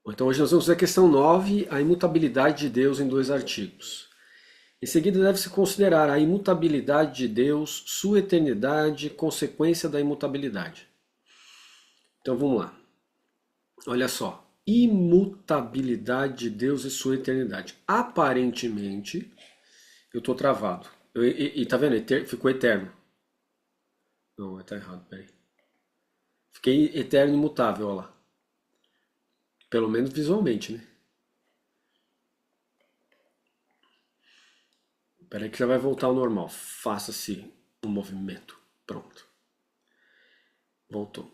Então hoje nós vamos ver a questão 9, a imutabilidade de Deus em dois artigos. Em seguida deve-se considerar a imutabilidade de Deus, sua eternidade, consequência da imutabilidade. Então vamos lá. Olha só. Imutabilidade de Deus e sua eternidade. Aparentemente, eu estou travado. E tá vendo? Ficou eterno. Não, tá errado, peraí. Fiquei eterno e imutável, olha lá. Pelo menos visualmente, né? Peraí que já vai voltar ao normal. Faça-se um movimento. Pronto. Voltou.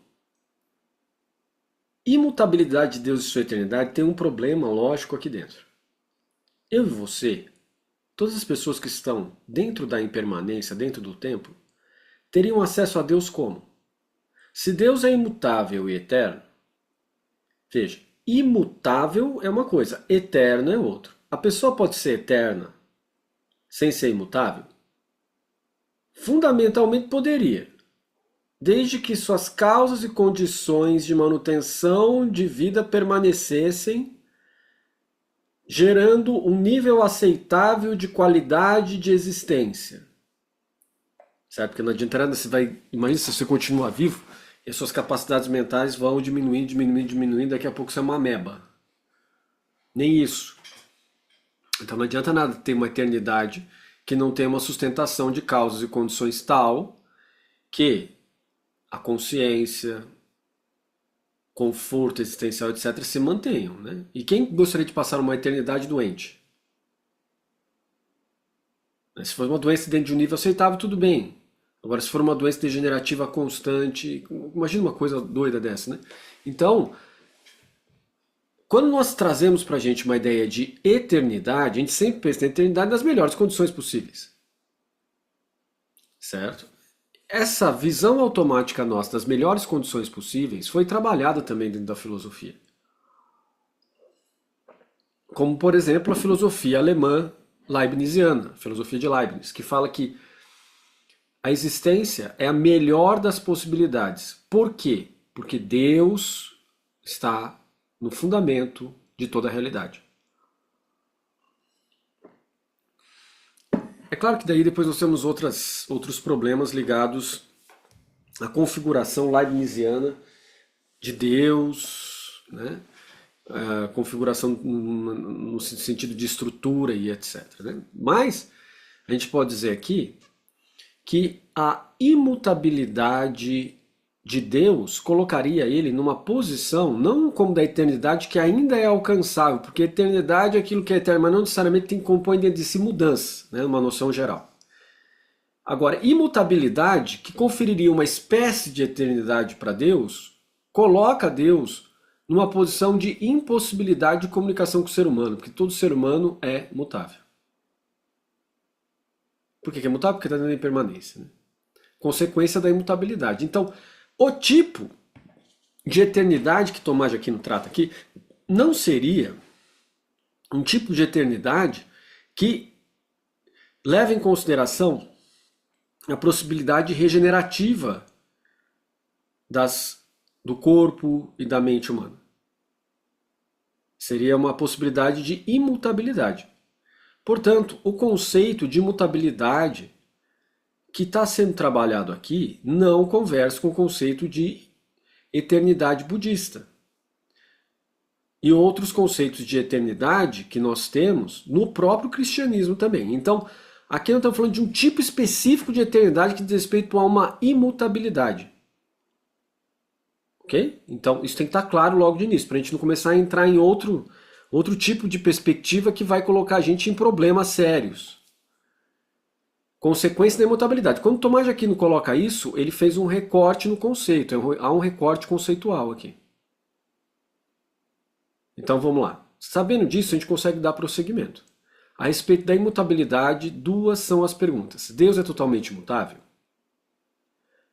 Imutabilidade de Deus e sua eternidade tem um problema lógico aqui dentro. Eu e você, todas as pessoas que estão dentro da impermanência, dentro do tempo, teriam acesso a Deus como? Se Deus é imutável e eterno, veja, imutável é uma coisa, eterno é outra. A pessoa pode ser eterna sem ser imutável? Fundamentalmente poderia, desde que suas causas e condições de manutenção de vida permanecessem, gerando um nível aceitável de qualidade de existência. Certo? Porque não adianta nada, você vai. Imagina se você continua vivo e as suas capacidades mentais vão diminuindo, diminuindo, diminuindo, daqui a pouco você é uma ameba. Nem isso. Então não adianta nada ter uma eternidade que não tem uma sustentação de causas e condições tal que a consciência, conforto existencial, etc., se mantenham. Né? E quem gostaria de passar uma eternidade doente? Se for uma doença dentro de um nível aceitável, tudo bem. Agora, se for uma doença degenerativa constante, imagina uma coisa doida dessa, né? Então, quando nós trazemos para a gente uma ideia de eternidade, a gente sempre pensa na eternidade nas melhores condições possíveis. Certo? Essa visão automática nossa das melhores condições possíveis foi trabalhada também dentro da filosofia. Como, por exemplo, a filosofia alemã leibniziana, a filosofia de Leibniz, que fala que a existência é a melhor das possibilidades. Por quê? Porque Deus está no fundamento de toda a realidade. É claro que daí depois nós temos outros problemas ligados à configuração leibniziana de Deus, né? A configuração no sentido de estrutura e etc. Né? Mas a gente pode dizer aqui que a imutabilidade de Deus colocaria ele numa posição, não como da eternidade, que ainda é alcançável, porque a eternidade é aquilo que é eterno, mas não necessariamente tem compõe dentro de si mudança, né, uma noção geral. Agora, imutabilidade, que conferiria uma espécie de eternidade para Deus, coloca Deus numa posição de impossibilidade de comunicação com o ser humano, porque todo ser humano é mutável. Por que é mutável? Porque está dentro da impermanência. Né? Consequência da imutabilidade. Então, o tipo de eternidade que Tomás de Aquino trata aqui não seria um tipo de eternidade que leva em consideração a possibilidade regenerativa do corpo e da mente humana. Seria uma possibilidade de imutabilidade. Portanto, o conceito de imutabilidade que está sendo trabalhado aqui não conversa com o conceito de eternidade budista. E outros conceitos de eternidade que nós temos no próprio cristianismo também. Então, aqui nós estamos falando de um tipo específico de eternidade que diz respeito a uma imutabilidade. Ok? Então, isso tem que estar claro logo de início, para a gente não começar a entrar em outro tipo de perspectiva que vai colocar a gente em problemas sérios. Consequência da imutabilidade. Quando Tomás de Aquino coloca isso, ele fez um recorte no conceito. Há um recorte conceitual aqui. Então vamos lá. Sabendo disso, a gente consegue dar prosseguimento. A respeito da imutabilidade, duas são as perguntas. Deus é totalmente imutável?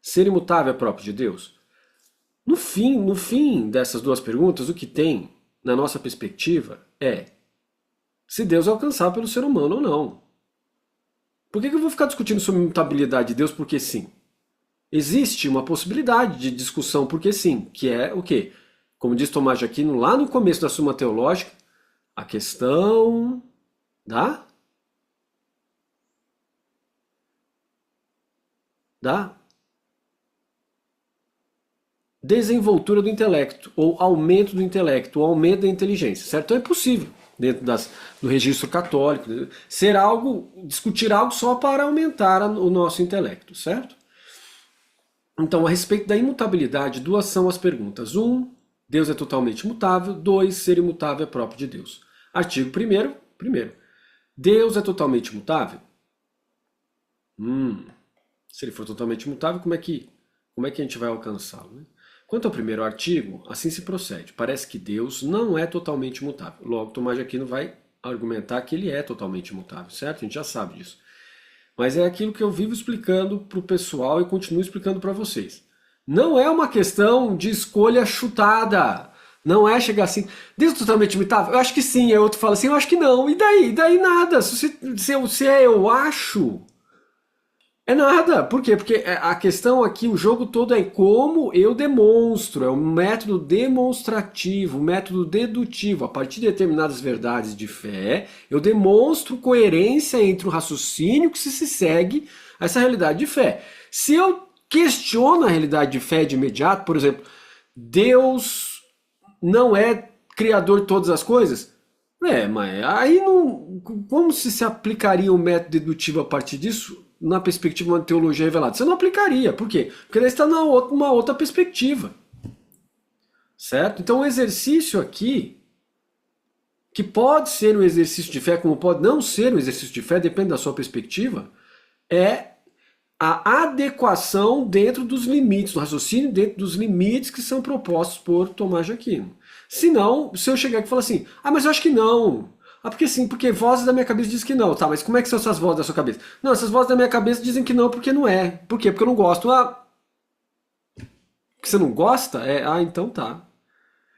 Ser imutável é próprio de Deus? No fim dessas duas perguntas, o que tem, na nossa perspectiva, é se Deus é alcançável pelo ser humano ou não. Por que eu vou ficar discutindo sobre a imutabilidade de Deus porque sim? Existe uma possibilidade de discussão porque sim, que é o quê? Como diz Tomás de Aquino lá no começo da Suma Teológica, a questão da desenvoltura do intelecto, ou aumento do intelecto, ou aumento da inteligência, certo? Então é possível, dentro do registro católico, ser algo, discutir algo só para aumentar o nosso intelecto, certo? Então, a respeito da imutabilidade, duas são as perguntas. Deus é totalmente imutável. 2, ser imutável é próprio de Deus. Artigo 1º. Deus é totalmente imutável? Se ele for totalmente imutável, como é que a gente vai alcançá-lo, né? Quanto ao primeiro artigo, assim se procede. Parece que Deus não é totalmente imutável. Logo, Tomás de Aquino vai argumentar que ele é totalmente imutável, certo? A gente já sabe disso. Mas é aquilo que eu vivo explicando para o pessoal e continuo explicando para vocês. Não é uma questão de escolha chutada. Não é chegar assim, Deus é totalmente imutável? Eu acho que sim. Aí outro fala assim, eu acho que não. E daí? E daí nada. Se eu acho... É nada. Por quê? Porque a questão aqui, o jogo todo é como eu demonstro. É um método demonstrativo, um método dedutivo. A partir de determinadas verdades de fé, eu demonstro coerência entre o raciocínio que se segue a essa realidade de fé. Se eu questiono a realidade de fé de imediato, por exemplo, Deus não é criador de todas as coisas? Mas aí não. Como se aplicaria um método dedutivo a partir disso? Na perspectiva de uma teologia revelada. Você não aplicaria. Por quê? Porque daí está numa outra perspectiva. Certo? Então o exercício aqui, que pode ser um exercício de fé, como pode não ser um exercício de fé, depende da sua perspectiva, é a adequação dentro dos limites, do raciocínio dentro dos limites que são propostos por Tomás de Aquino. Se não, se eu chegar aqui e falar assim, mas eu acho que não. Porque sim, porque vozes da minha cabeça dizem que não. Tá, mas como é que são essas vozes da sua cabeça? Não, essas vozes da minha cabeça dizem que não porque não é. Por quê? Porque eu não gosto. Que você não gosta? Então tá.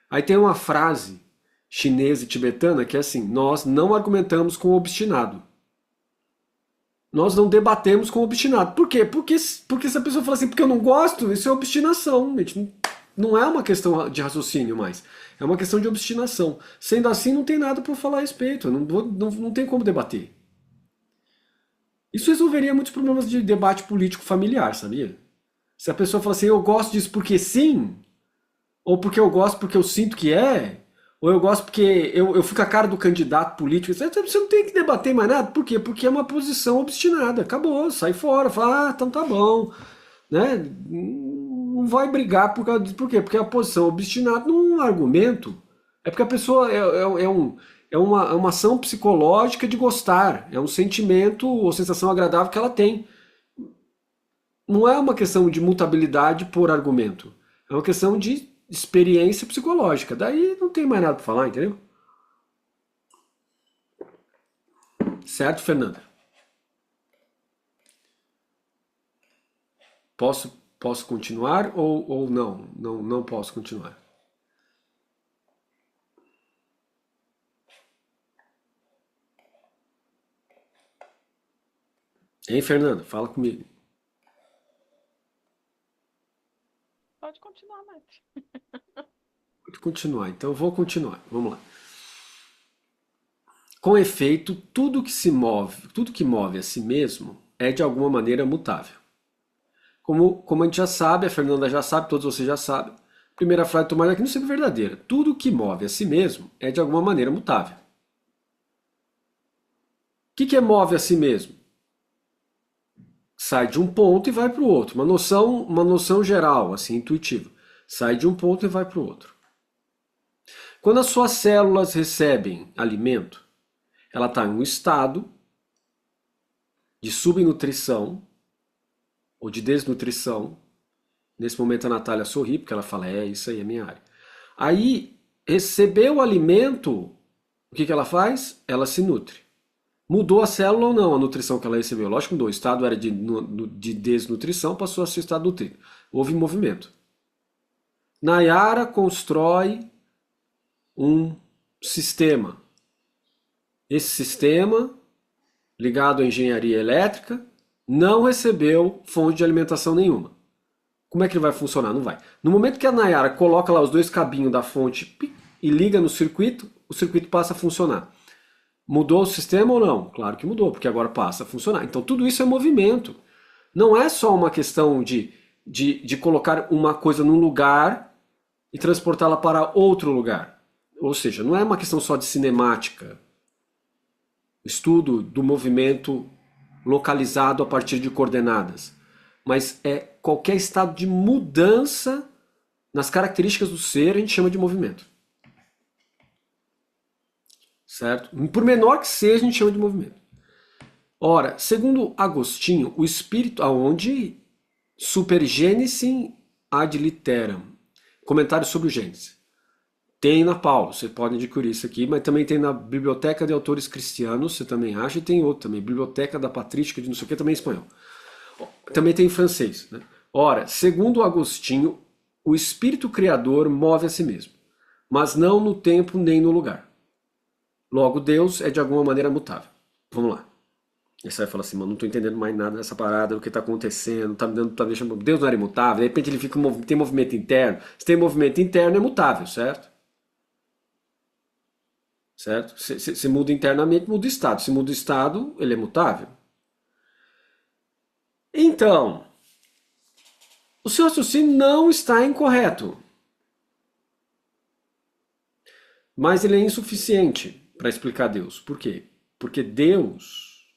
Aí tem uma frase chinesa e tibetana que é assim, nós não argumentamos com o obstinado. Nós não debatemos com o obstinado. Por quê? Porque se a pessoa fala assim, porque eu não gosto, isso é obstinação. Gente. Não é uma questão de raciocínio mais. É uma questão de obstinação. Sendo assim, não tem nada para falar a respeito. Não tem como debater. Isso resolveria muitos problemas de debate político familiar, sabia? Se a pessoa fala assim, eu gosto disso porque sim, ou porque eu gosto porque eu sinto que é, ou eu gosto porque eu fico a cara do candidato político, você não tem que debater mais nada. Por quê? Porque é uma posição obstinada. Acabou, sai fora, fala, então tá bom. Né? Não vai brigar por causa disso. Por quê? Porque a posição obstinada não é um argumento. É porque a pessoa é uma ação psicológica de gostar. É um sentimento ou sensação agradável que ela tem. Não é uma questão de mutabilidade por argumento. É uma questão de experiência psicológica. Daí não tem mais nada para falar, entendeu? Certo, Fernanda? Posso continuar ou não? Não posso continuar. Hein, Fernanda? Fala comigo. Pode continuar, mestre. Pode continuar. Então eu vou continuar. Vamos lá. Com efeito, tudo que move a si mesmo é de alguma maneira mutável. Como a gente já sabe, a Fernanda já sabe, todos vocês já sabem, a primeira frase de Tomás de Aquino é sempre verdadeira. Tudo que move a si mesmo é de alguma maneira mutável. O que move a si mesmo? Sai de um ponto e vai para o outro. Uma noção geral, assim, intuitiva. Sai de um ponto e vai para o outro. Quando as suas células recebem alimento, ela está em um estado de subnutrição ou de desnutrição. Nesse momento a Natália sorri, porque ela fala, isso aí é minha área. Aí, recebeu o alimento, o que ela faz? Ela se nutre. Mudou a célula ou não a nutrição que ela recebeu? Lógico que mudou. O estado era de desnutrição, passou a ser estado nutrido. Houve movimento. Nayara constrói um sistema. Esse sistema, ligado à engenharia elétrica, não recebeu fonte de alimentação nenhuma. Como é que ele vai funcionar? Não vai. No momento que a Nayara coloca lá os dois cabinhos da fonte e liga no circuito, o circuito passa a funcionar. Mudou o sistema ou não? Claro que mudou, porque agora passa a funcionar. Então tudo isso é movimento. Não é só uma questão de colocar uma coisa num lugar e transportá-la para outro lugar. Ou seja, não é uma questão só de cinemática. Estudo do movimento localizado a partir de coordenadas. Mas é qualquer estado de mudança nas características do ser, a gente chama de movimento. Certo? Por menor que seja, a gente chama de movimento. Ora, segundo Agostinho, o espírito aonde supergenesem ad literam. Comentário sobre o Gênesis. Tem na Paulo, você pode adquirir isso aqui, mas também tem na Biblioteca de Autores Cristianos, você também acha, e tem outro também, Biblioteca da Patrística de não sei o que, também em espanhol. Também tem em francês. Né? Ora, segundo Agostinho, o espírito criador move a si mesmo, mas não no tempo nem no lugar. Logo, Deus é de alguma maneira mutável. Vamos lá. E você vai falar assim, mano, não estou entendendo mais nada dessa parada, do que está acontecendo, tá deixando... Deus não era imutável, de repente ele tem movimento interno. Se tem movimento interno, é mutável, certo? Certo? Se muda internamente, muda o estado. Se muda o estado, ele é mutável. Então, o seu raciocínio não está incorreto. Mas ele é insuficiente para explicar Deus. Por quê? Porque Deus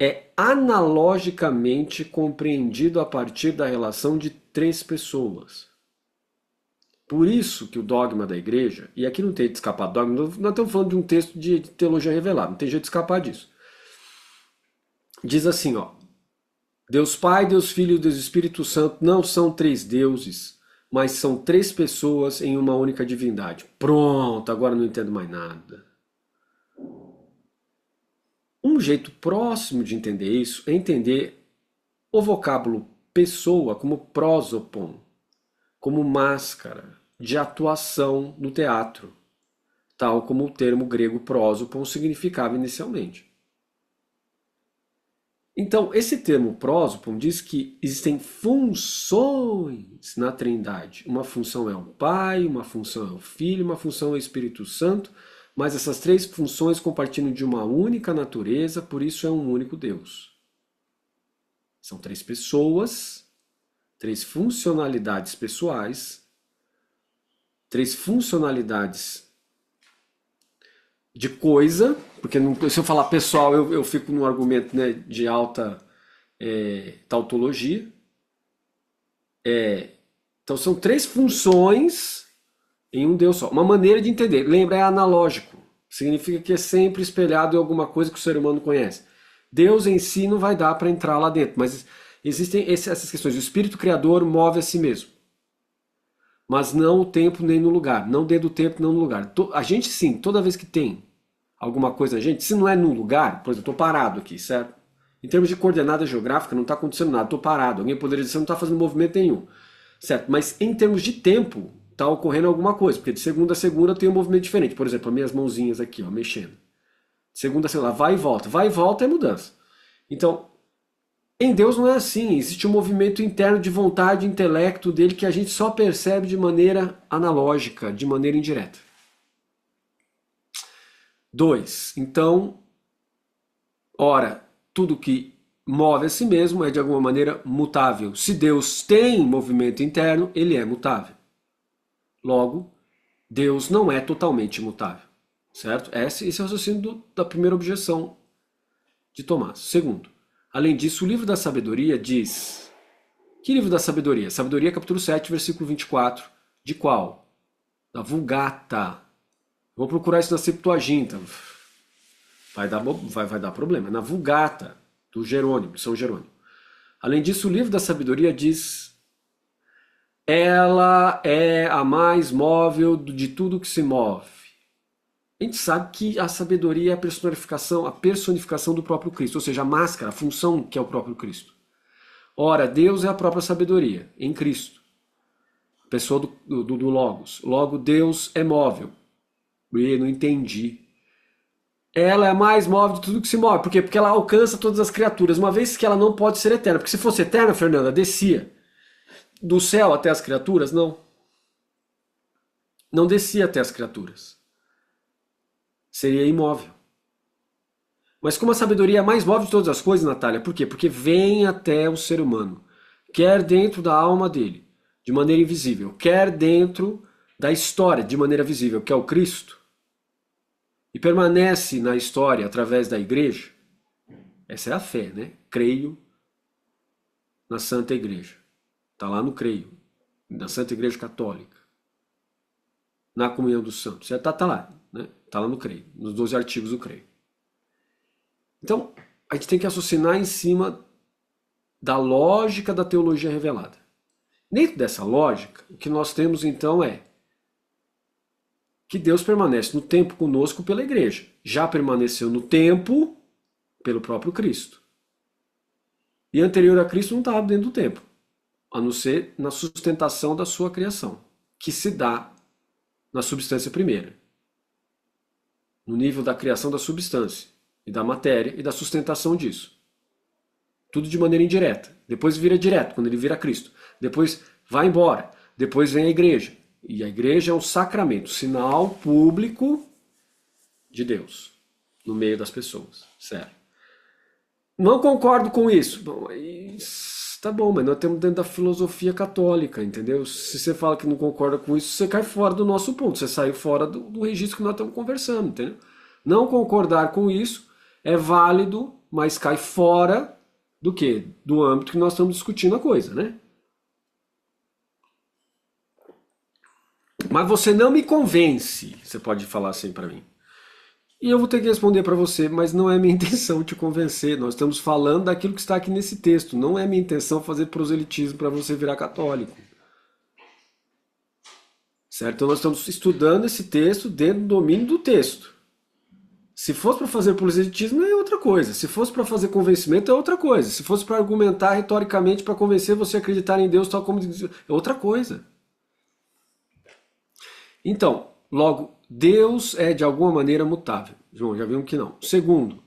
é analogicamente compreendido a partir da relação de três pessoas. Por isso que o dogma da igreja, e aqui não tem de escapar do dogma, nós estamos falando de um texto de teologia revelada, não tem jeito de escapar disso. Diz assim, ó, Deus Pai, Deus Filho e Deus Espírito Santo não são três deuses, mas são três pessoas em uma única divindade. Pronto, agora não entendo mais nada. Um jeito próximo de entender isso é entender o vocábulo pessoa como prosopon, como máscara de atuação no teatro, tal como o termo grego prosopon significava inicialmente. Então, esse termo prosopon diz que existem funções na Trindade. Uma função é o Pai, uma função é o Filho, uma função é o Espírito Santo, mas essas três funções compartilham de uma única natureza, por isso é um único Deus. São três pessoas, três funcionalidades pessoais, três funcionalidades de coisa, porque se eu falar pessoal eu fico num argumento, né, de alta tautologia. Então são três funções em um Deus só. Uma maneira de entender, lembra, é analógico. Significa que é sempre espelhado em alguma coisa que o ser humano conhece. Deus em si não vai dar para entrar lá dentro, mas existem essas questões. O Espírito Criador move a si mesmo, mas não o tempo nem no lugar. Não dentro do tempo, não no lugar. A gente sim, toda vez que tem alguma coisa na gente, se não é no lugar, por exemplo, eu estou parado aqui, certo? Em termos de coordenada geográfica, não está acontecendo nada, estou parado. Alguém poderia dizer que não está fazendo movimento nenhum, certo? Mas em termos de tempo, está ocorrendo alguma coisa, porque de segunda a segunda tem um movimento diferente. Por exemplo, as minhas mãozinhas aqui, ó, mexendo. De segunda a segunda, vai e volta é mudança. Então, em Deus não é assim, existe um movimento interno de vontade e intelecto dele que a gente só percebe de maneira analógica, de maneira indireta. 2. Então, ora, tudo que move a si mesmo é de alguma maneira mutável. Se Deus tem movimento interno, ele é mutável. Logo, Deus não é totalmente imutável, certo? Esse é o raciocínio da primeira objeção de Tomás. Segundo, além disso, o livro da sabedoria diz... Que livro da sabedoria? Sabedoria, capítulo 7, versículo 24. De qual? Da Vulgata. Vou procurar isso na Septuaginta. Vai dar problema. Na Vulgata, do Jerônimo, de São Jerônimo. Além disso, o livro da sabedoria diz... Ela é a mais móvel de tudo que se move. A gente sabe que a sabedoria é a personificação do próprio Cristo, ou seja, a máscara, a função que é o próprio Cristo. Ora, Deus é a própria sabedoria, em Cristo. Pessoa do Logos. Logo, Deus é móvel. Eu não entendi. Ela é a mais móvel de tudo que se move. Por quê? Porque ela alcança todas as criaturas, uma vez que ela não pode ser eterna. Porque se fosse eterna, Fernanda, descia do céu até as criaturas? Não. Não descia até as criaturas. Seria imóvel. Mas como a sabedoria é a mais móvel de todas as coisas, Natália, por quê? Porque vem até o ser humano. Quer dentro da alma dele, de maneira invisível. Quer dentro da história, de maneira visível, que é o Cristo. E permanece na história através da igreja. Essa é a fé, né? Creio na Santa Igreja. Está lá no creio. Na Santa Igreja Católica. Na comunhão dos santos. Tá lá, né? Tá lá no creio. Nos 12 artigos do creio. Então, a gente tem que raciocinar em cima da lógica da teologia revelada. Dentro dessa lógica, o que nós temos então é que Deus permanece no tempo conosco pela igreja. Já permaneceu no tempo pelo próprio Cristo. E anterior a Cristo não estava dentro do tempo, a não ser na sustentação da sua criação, que se dá na substância primeira. No nível da criação da substância, e da matéria, e da sustentação disso. Tudo de maneira indireta. Depois vira direto, quando ele vira Cristo. Depois vai embora. Depois vem a igreja. E a igreja é um sacramento, sinal público de Deus, no meio das pessoas. Certo? Não concordo com isso. Bom, tá bom, mas nós estamos dentro da filosofia católica, entendeu? Se você fala que não concorda com isso, você cai fora do nosso ponto. Você saiu fora do registro que nós estamos conversando, entendeu? Não concordar com isso é válido, mas cai fora do quê? Do âmbito que nós estamos discutindo a coisa, né? Mas você não me convence, você pode falar assim para mim. E eu vou ter que responder para você, mas não é minha intenção te convencer. Nós estamos falando daquilo que está aqui nesse texto. Não é minha intenção fazer proselitismo para você virar católico. Certo? Então nós estamos estudando esse texto dentro do domínio do texto. Se fosse para fazer proselitismo é outra coisa. Se fosse para fazer convencimento é outra coisa. Se fosse para argumentar retoricamente para convencer você a acreditar em Deus tal como diz, é outra coisa. Então, logo, Deus é de alguma maneira mutável. João, já vimos que não. Segundo,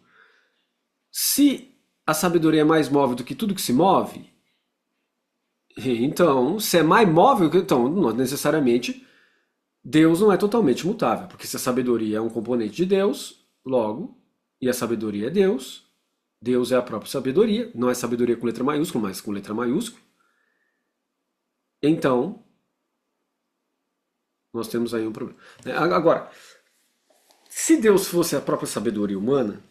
se a sabedoria é mais móvel do que tudo que se move, então, se é mais móvel, então, não necessariamente, Deus não é totalmente mutável. Porque se a sabedoria é um componente de Deus, logo, e a sabedoria é Deus, Deus é a própria sabedoria, não é sabedoria com letra maiúscula, mas com letra maiúscula. Então, nós temos aí um problema. Agora, se Deus fosse a própria sabedoria humana,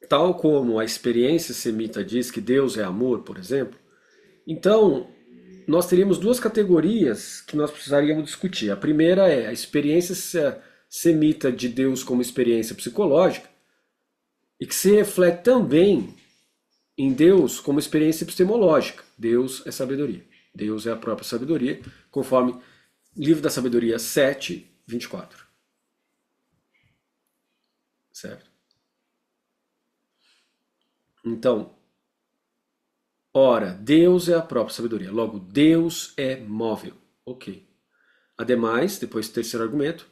tal como a experiência semita diz que Deus é amor, por exemplo, então nós teríamos duas categorias que nós precisaríamos discutir. A primeira é a experiência semita de Deus como experiência psicológica e que se reflete também em Deus como experiência epistemológica. Deus é sabedoria. Deus é a própria sabedoria, conforme Livro da Sabedoria 7, 24. Certo? Então, ora, Deus é a própria sabedoria. Logo, Deus é móvel. Ok. Ademais, depois do terceiro argumento,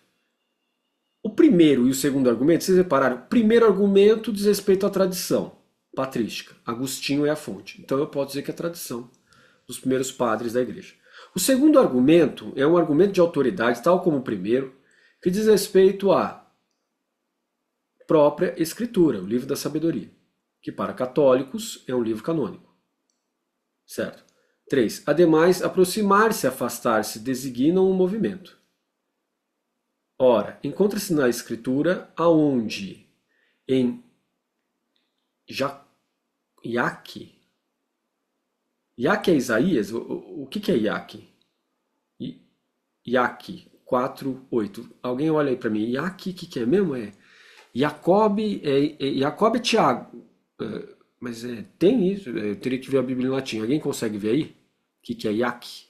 o primeiro e o segundo argumento, vocês repararam, o primeiro argumento diz respeito à tradição patrística. Agostinho é a fonte. Então eu posso dizer que é a tradição dos primeiros padres da igreja. O segundo argumento é um argumento de autoridade, tal como o primeiro, que diz respeito à própria Escritura, o livro da sabedoria, que para católicos é um livro canônico. Certo? 3. Ademais, aproximar-se e afastar-se designam um movimento. Ora, encontra-se na Escritura aonde? Em Iaque. Iaque é Isaías? O que é Iaque? Iaque 4, 8. Alguém olha aí para mim. Iaque, o que é mesmo? Jacob é Tiago. Mas tem isso, eu teria que ver a Bíblia em latim. Alguém consegue ver aí? O que é Iaque?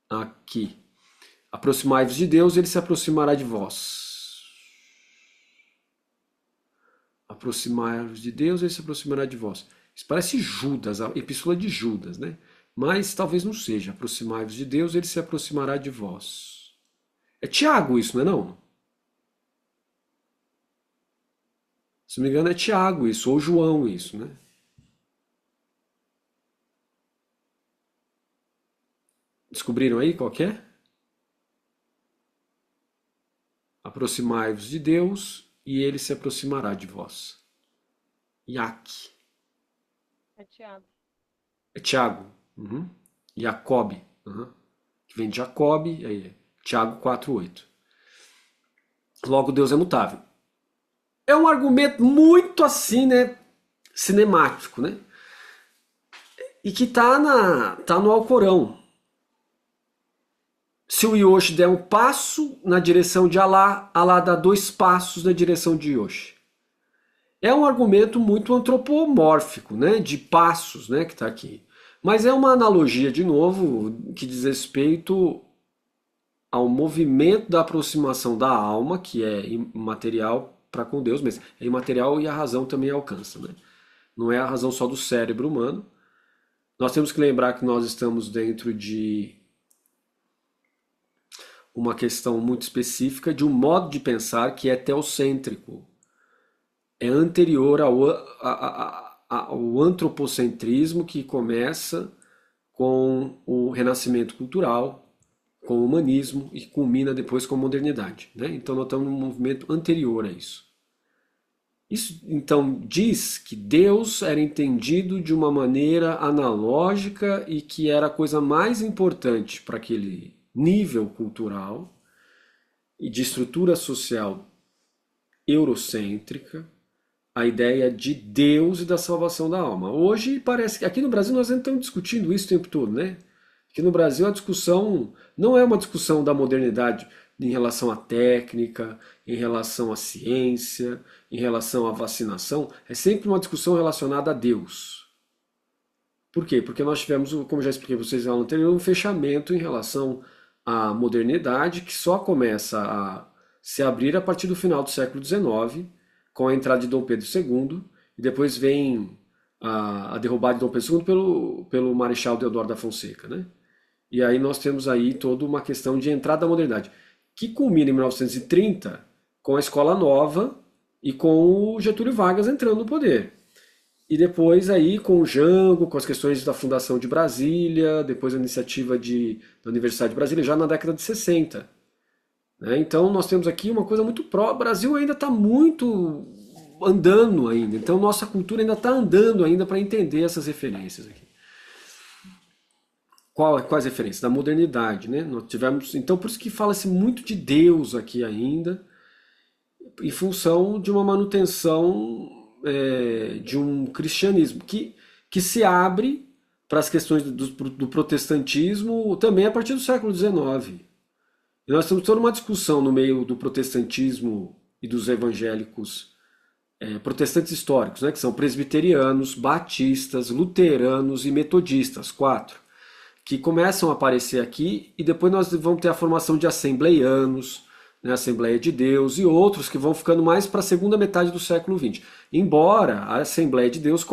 Aqui. Aproximai-vos de Deus, ele se aproximará de vós. Aproximai-vos de Deus, ele se aproximará de vós. Isso parece Judas, a epístola de Judas, né? Mas talvez não seja. Aproximai-vos de Deus, ele se aproximará de vós. É Tiago isso, não é não? Se não me engano é Tiago isso, ou João isso, né? Descobriram aí qual que é? Aproximai-vos de Deus e ele se aproximará de vós. Iaque. É Tiago. É Tiago. Uhum. Jacob. Uhum. Que vem de Jacob, aí é Tiago 4:8. Logo, Deus é mutável. É um argumento muito assim, né? Cinemático, né? E que tá no Alcorão. Se o Yoshi der um passo na direção de Alá, Alá dá 2 passos na direção de Yoshi. É um argumento muito antropomórfico, né? De passos, né? Que está aqui. Mas é uma analogia, de novo, que diz respeito ao movimento da aproximação da alma, que é imaterial para com Deus, mas é imaterial e a razão também alcança, né? Não é a razão só do cérebro humano. Nós temos que lembrar que nós estamos dentro de uma questão muito específica de um modo de pensar que é teocêntrico. É anterior ao antropocentrismo que começa com o renascimento cultural, com o humanismo e culmina depois com a modernidade, né? Então nós estamos num movimento anterior a isso. Isso então diz que Deus era entendido de uma maneira analógica e que era a coisa mais importante para aquele nível cultural e de estrutura social eurocêntrica, a ideia de Deus e da salvação da alma. Hoje parece que aqui no Brasil nós ainda estamos discutindo isso o tempo todo, né? Aqui no Brasil a discussão não é uma discussão da modernidade em relação à técnica, em relação à ciência, em relação à vacinação, é sempre uma discussão relacionada a Deus. Por quê? Porque nós tivemos, como já expliquei para vocês na aula anterior, um fechamento em relação à modernidade que só começa a se abrir a partir do final do século XIX, com a entrada de Dom Pedro II, e depois vem a derrubada de Dom Pedro II pelo Marechal Deodoro da Fonseca, né? E aí nós temos aí toda uma questão de entrada da modernidade, que culmina em 1930 com a Escola Nova e com o Getúlio Vargas entrando no poder. E depois aí com o Jango, com as questões da fundação de Brasília, depois a iniciativa da Universidade de Brasília, já na década de 60. Né? Então nós temos aqui uma coisa muito O Brasil ainda está muito andando ainda. Então nossa cultura ainda está andando ainda para entender essas referências aqui. Quais referências? Da modernidade, né? Nós tivemos, então por isso que fala-se muito de Deus aqui ainda, em função de uma manutenção de um cristianismo que se abre para as questões do protestantismo também a partir do século XIX. E nós temos toda uma discussão no meio do protestantismo e dos evangélicos protestantes históricos, né, que são presbiterianos, batistas, luteranos e metodistas, 4, que começam a aparecer aqui, e depois nós vamos ter a formação de assembleianos, né, Assembleia de Deus, e outros que vão ficando mais para a segunda metade do século XX. Embora a Assembleia de Deus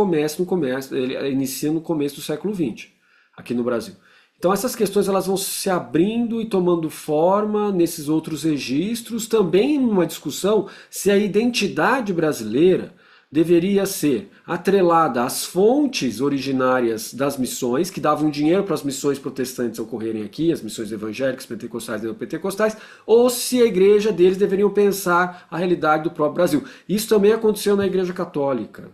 inicie no começo do século XX, aqui no Brasil. Então essas questões elas vão se abrindo e tomando forma nesses outros registros, também numa discussão se a identidade brasileira deveria ser atrelada às fontes originárias das missões, que davam dinheiro para as missões protestantes ocorrerem aqui, as missões evangélicas, pentecostais e neopentecostais, ou se a igreja deles deveriam pensar a realidade do próprio Brasil. Isso também aconteceu na Igreja Católica.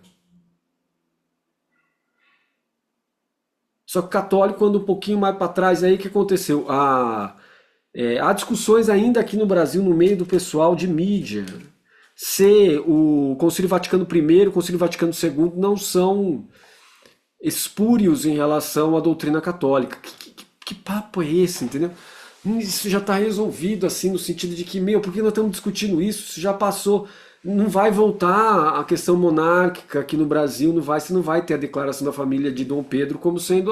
Só que o católico anda um pouquinho mais para trás, aí o que aconteceu? Há discussões ainda aqui no Brasil, no meio do pessoal de mídia, se o Concílio Vaticano I e o Concílio Vaticano II não são espúrios em relação à doutrina católica. Que papo é esse, entendeu? Isso já está resolvido, assim, no sentido de que, por que nós estamos discutindo isso? Isso já passou. Não vai voltar a questão monárquica aqui no Brasil, você não vai ter a declaração da família de Dom Pedro como sendo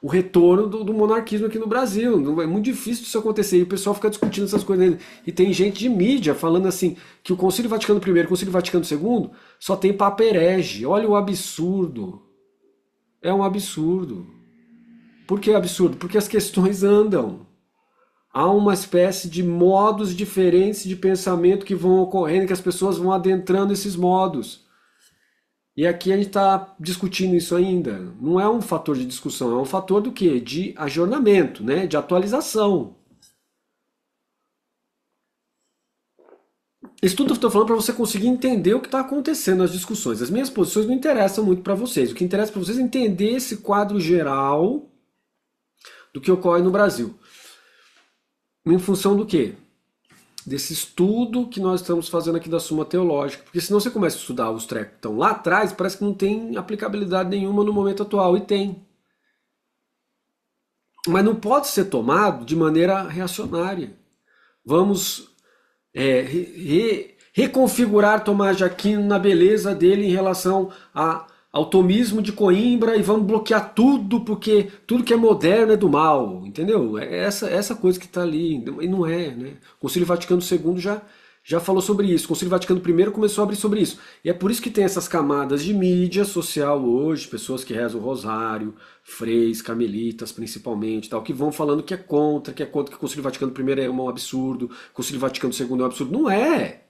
o retorno do monarquismo aqui no Brasil. É muito difícil isso acontecer. E o pessoal fica discutindo essas coisas. E tem gente de mídia falando assim, que o Concílio Vaticano I e o Concílio Vaticano II só tem papo herege. Olha o absurdo. É um absurdo. Por que absurdo? Porque as questões andam. há uma espécie de modos diferentes de pensamento que vão ocorrendo, que as pessoas vão adentrando esses modos. E aqui a gente está discutindo isso ainda. Não é um fator de discussão, é um fator do quê? De ajornamento, né? De atualização. Isso tudo eu estou falando para você conseguir entender o que está acontecendo nas discussões. As minhas posições não interessam muito para vocês. O que interessa para vocês é entender esse quadro geral do que ocorre no Brasil. Em função do quê? Desse estudo que nós estamos fazendo aqui da Suma Teológica. Porque senão você começa a estudar os trecos que estão lá atrás, parece que não tem aplicabilidade nenhuma no momento atual. E tem. Mas não pode ser tomado de maneira reacionária. Vamos reconfigurar Tomás de Aquino na beleza dele em relação ao tomismo de Coimbra e vamos bloquear tudo porque tudo que é moderno é do mal, entendeu? É essa coisa que está ali, e não é, né? O Concílio Vaticano II já falou sobre isso, o Concílio Vaticano I começou a abrir sobre isso, e é por isso que tem essas camadas de mídia social hoje, pessoas que rezam o rosário, freis, carmelitas principalmente, tal, que vão falando que é contra, que o Concílio Vaticano I é um absurdo, o Concílio Vaticano II é um absurdo. Não é!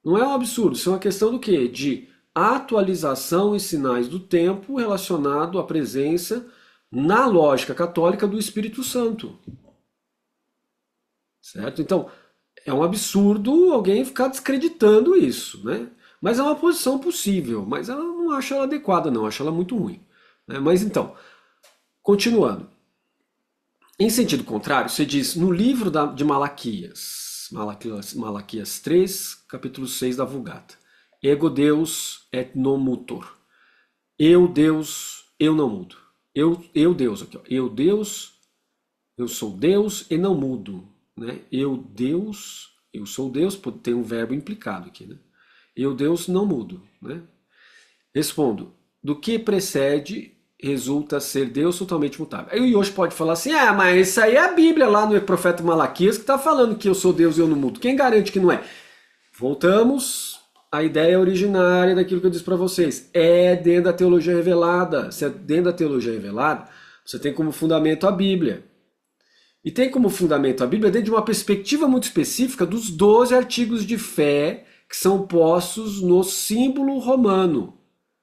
Não é um absurdo, isso é uma questão do quê? De atualização e sinais do tempo relacionado à presença na lógica católica do Espírito Santo. Certo? Então, é um absurdo alguém ficar descreditando isso, né? Mas é uma posição possível, mas eu não acho ela adequada, não, acho ela muito ruim. Né? Mas então, continuando. Em sentido contrário, você diz no livro de Malaquias 3, capítulo 6 da Vulgata. Ego Deus et non mutor. Eu, Deus, eu não mudo. Eu Deus, aqui, ó. Eu, Deus, eu sou Deus e não mudo. Né? Eu, Deus, eu sou Deus, tem um verbo implicado aqui. Né? Eu, Deus, não mudo. Né? Respondo, do que precede resulta ser Deus totalmente mutável. Aí o Yoshi pode falar assim, mas isso aí é a Bíblia lá no profeta Malaquias que está falando que eu sou Deus e eu não mudo. Quem garante que não é? Voltamos à ideia originária daquilo que eu disse para vocês. É dentro da teologia revelada. Se é dentro da teologia revelada, você tem como fundamento a Bíblia. E tem como fundamento a Bíblia dentro de uma perspectiva muito específica dos 12 artigos de fé que são postos no símbolo romano,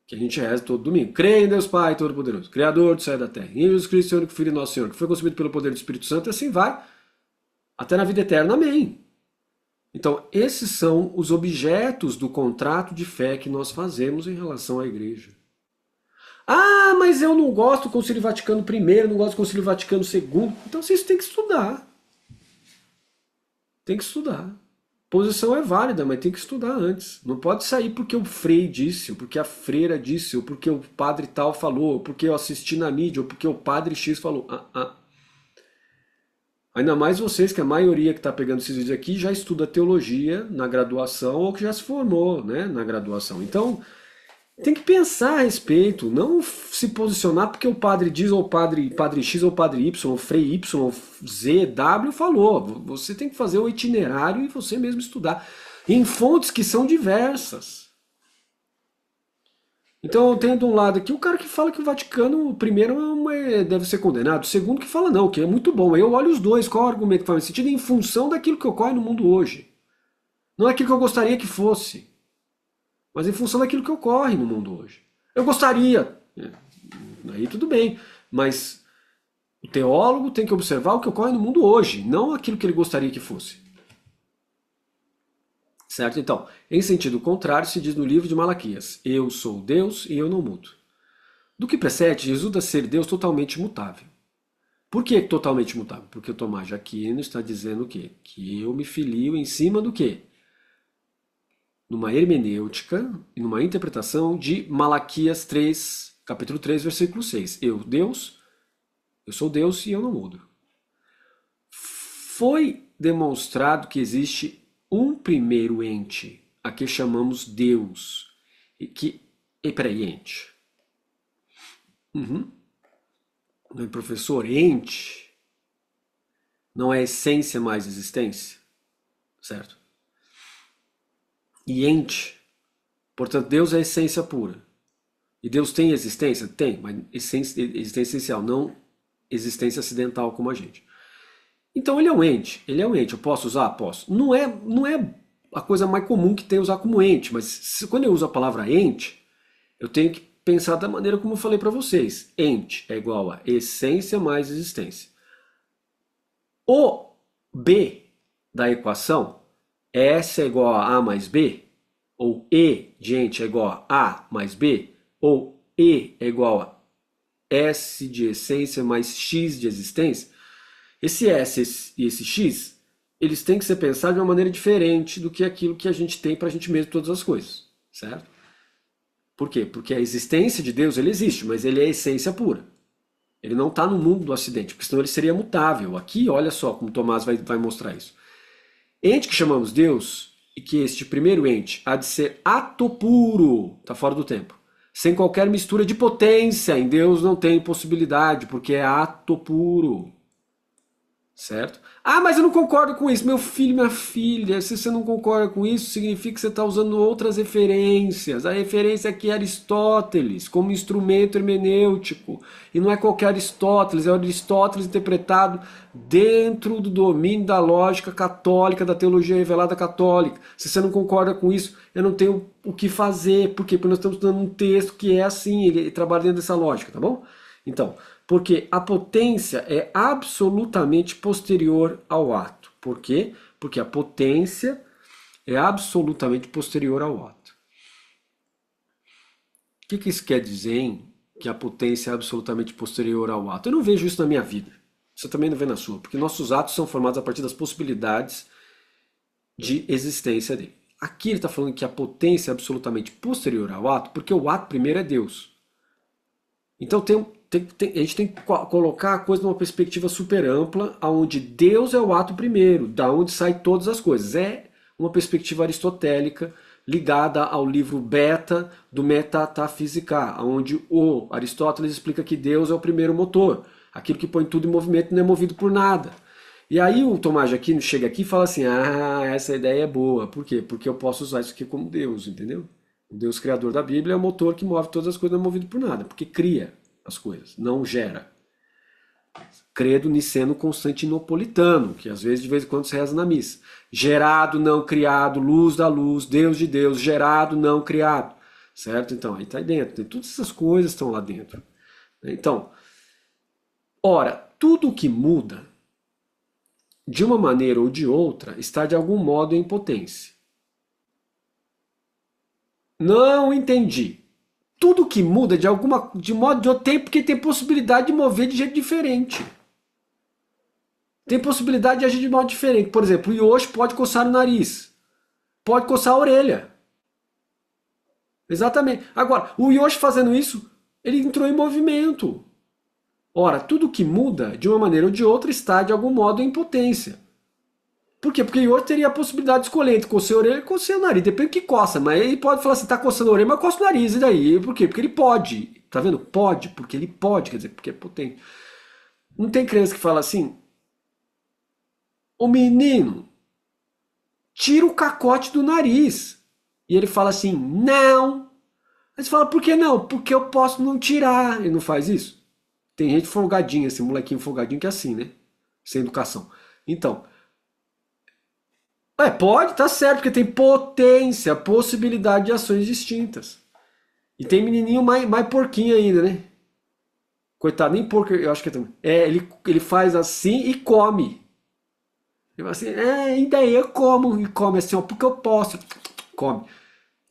que a gente reza todo domingo. Creio em Deus Pai Todo-Poderoso, Criador do céu e da terra, em Jesus Cristo, Senhor, Filho de nosso Senhor, que foi concebido pelo poder do Espírito Santo, e assim vai, até na vida eterna. Amém. Então, esses são os objetos do contrato de fé que nós fazemos em relação à igreja. Mas eu não gosto do Concílio Vaticano I, não gosto do Concílio Vaticano II. Então vocês têm que estudar. Tem que estudar. Posição é válida, mas tem que estudar antes. Não pode sair porque o frei disse, ou porque a freira disse, ou porque o padre tal falou, ou porque eu assisti na mídia, ou porque o padre X falou. Ainda mais vocês, que a maioria que está pegando esses vídeos aqui já estuda teologia na graduação, ou que já se formou, né, na graduação. Então, tem que pensar a respeito, não se posicionar porque o padre diz, ou o padre X, ou o padre Y, ou o frei Y, ou Z, W falou. Você tem que fazer o itinerário e você mesmo estudar. Em fontes que são diversas. Então eu tenho de um lado aqui o cara que fala que o Vaticano, primeiro, deve ser condenado. O segundo que fala não, que é muito bom. Eu olho os dois, qual é o argumento que faz mais sentido em função daquilo que ocorre no mundo hoje. Não é aquilo que eu gostaria que fosse, mas em função daquilo que ocorre no mundo hoje. Eu gostaria, aí tudo bem, mas o teólogo tem que observar o que ocorre no mundo hoje, não aquilo que ele gostaria que fosse. Certo? Então, em sentido contrário, se diz no livro de Malaquias, eu sou Deus e eu não mudo. Do que precede, resulta ser Deus totalmente mutável. Por que totalmente mutável? Porque o Tomás de Aquino está dizendo o quê? Que eu me filio em cima do quê? Numa hermenêutica e numa interpretação de Malaquias 3, capítulo 3, versículo 6. Eu sou Deus e eu não mudo. Foi demonstrado que existe um primeiro ente, a que chamamos Deus. Peraí, ente. Professor, ente não é essência mais existência? Certo? E ente, portanto, Deus é essência pura. E Deus tem existência? Tem, mas existência essencial, não existência acidental como a gente. Então ele é um ente, ele é um ente. Eu posso usar? Posso. Não é a coisa mais comum que tem usar como ente, mas quando eu uso a palavra ente, eu tenho que pensar da maneira como eu falei para vocês. Ente é igual a essência mais existência. O B da equação, S é igual a mais B, ou E de ente é igual a mais B, ou E é igual a S de essência mais X de existência, esse S e esse X, eles têm que ser pensados de uma maneira diferente do que aquilo que a gente tem para a gente mesmo todas as coisas, certo? Por quê? Porque a existência de Deus, ele existe, mas ele é a essência pura. Ele não está no mundo do acidente, porque senão ele seria mutável. Aqui, olha só como Tomás vai mostrar isso. Ente que chamamos Deus, e que este primeiro ente há de ser ato puro, está fora do tempo, sem qualquer mistura de potência. Em Deus não tem possibilidade, porque é ato puro. Certo? Ah, mas eu não concordo com isso. Meu filho, minha filha, se você não concorda com isso, significa que você está usando outras referências. A referência aqui é Aristóteles, como instrumento hermenêutico. E não é qualquer Aristóteles, é o Aristóteles interpretado dentro do domínio da lógica católica, da teologia revelada católica. Se você não concorda com isso, eu não tenho o que fazer. Por quê? Porque nós estamos estudando um texto que é assim, ele trabalha dentro dessa lógica, tá bom? Então, porque a potência é absolutamente posterior ao ato. Por quê? Porque a potência é absolutamente posterior ao ato. O que isso quer dizer, hein? Que a potência é absolutamente posterior ao ato? Eu não vejo isso na minha vida. Você também não vê na sua. Porque nossos atos são formados a partir das possibilidades de existência dele. Aqui ele está falando que a potência é absolutamente posterior ao ato, porque o ato primeiro é Deus. Então a gente tem que colocar a coisa numa perspectiva super ampla, onde Deus é o ato primeiro, da onde saem todas as coisas. É uma perspectiva aristotélica ligada ao livro Beta do Metafísica, onde o Aristóteles explica que Deus é o primeiro motor, aquilo que põe tudo em movimento não é movido por nada. E aí o Tomás de Aquino chega aqui e fala assim, essa ideia é boa. Por quê? Porque eu posso usar isso aqui como Deus, entendeu? O Deus criador da Bíblia é o motor que move todas as coisas, não é movido por nada, porque cria as coisas, não gera. Credo niceno constantinopolitano, que às vezes de vez em quando se reza na missa. Gerado, não criado, luz da luz, Deus de Deus, gerado, não criado. Certo? Então, aí está aí dentro. Todas essas coisas estão lá dentro. Então, ora, tudo que muda, de uma maneira ou de outra, está de algum modo em potência. Não entendi. Tudo que muda de modo de outro tem, porque tem possibilidade de mover de jeito diferente. Tem possibilidade de agir de modo diferente. Por exemplo, o Yoshi pode coçar o nariz. Pode coçar a orelha. Exatamente. Agora, o Yoshi fazendo isso, ele entrou em movimento. Ora, tudo que muda, de uma maneira ou de outra, está de algum modo em potência. Por quê? Porque o Yoshi teria a possibilidade de escolher entre coçar a orelha e coçar o nariz. Depende do que coça. Mas ele pode falar assim, tá coçando a orelha, mas coça o nariz. E daí? Por quê? Porque ele pode. Tá vendo? Pode. Porque ele pode. Quer dizer, porque é potente. Não tem criança que fala assim, o menino, tira o cacote do nariz. E ele fala assim, não. Aí você fala, por que não? Porque eu posso não tirar. Ele não faz isso? Tem gente folgadinha, esse molequinho folgadinho que é assim, né? Sem educação. Então, pode, tá certo, porque tem potência, possibilidade de ações distintas. E tem menininho mais porquinho ainda, né? Coitado, nem porco, eu acho que é também. Ele faz assim e come. Ele fala assim, e daí eu como, e come assim, ó, porque eu posso. Come.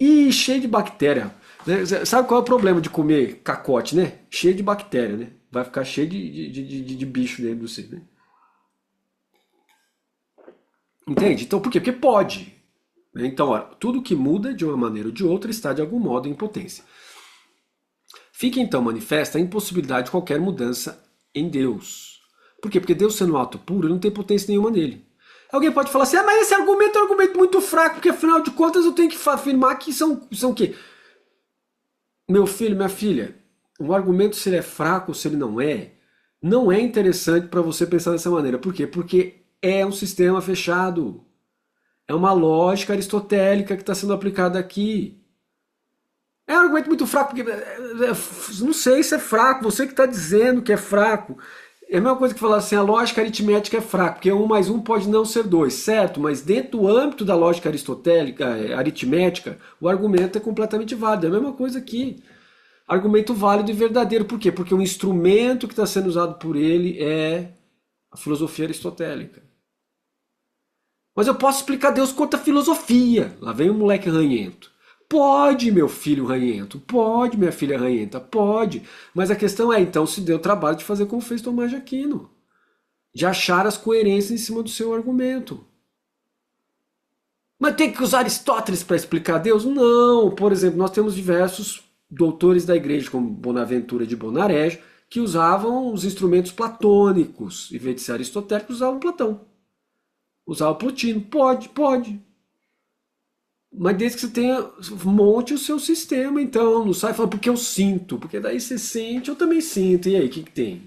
E cheio de bactéria. Né? Sabe qual é o problema de comer cacote, né? Cheio de bactéria, né? Vai ficar cheio de bicho dentro do você, né? Entende? Então por quê? Porque pode. Então, ora, tudo que muda de uma maneira ou de outra está de algum modo em potência. Fica então manifesta a impossibilidade de qualquer mudança em Deus. Por quê? Porque Deus sendo um ato puro, não tem potência nenhuma nele. Alguém pode falar assim, mas esse argumento é um argumento muito fraco, porque afinal de contas eu tenho que afirmar que são o quê? Meu filho, minha filha, o argumento se ele é fraco ou se ele não é interessante para você pensar dessa maneira. Por quê? Porque é um sistema fechado. É uma lógica aristotélica que está sendo aplicada aqui. É um argumento muito fraco, porque não sei se é fraco, você que está dizendo que é fraco. É a mesma coisa que falar assim, a lógica aritmética é fraca, porque um mais um pode não ser dois, certo? Mas dentro do âmbito da lógica aristotélica, aritmética, o argumento é completamente válido. É a mesma coisa aqui. Argumento válido e verdadeiro. Por quê? Porque o instrumento que está sendo usado por ele é a filosofia aristotélica. Mas eu posso explicar Deus quanto a filosofia. Lá vem um moleque ranhento. Pode, meu filho ranhento. Pode, minha filha ranhenta. Pode. Mas a questão é, então, se deu o trabalho de fazer como fez Tomás de Aquino. De achar as coerências em cima do seu argumento. Mas tem que usar Aristóteles para explicar Deus? Não. Por exemplo, nós temos diversos doutores da igreja, como Bonaventura de Bonareggio, que usavam os instrumentos platônicos. Em vez de ser aristotélicos, usavam Platão. Usavam Plotino. Pode, pode. Mas desde que você tenha, monte o seu sistema, então. Não sai falando porque eu sinto. Porque daí você sente, eu também sinto. E aí, o que tem?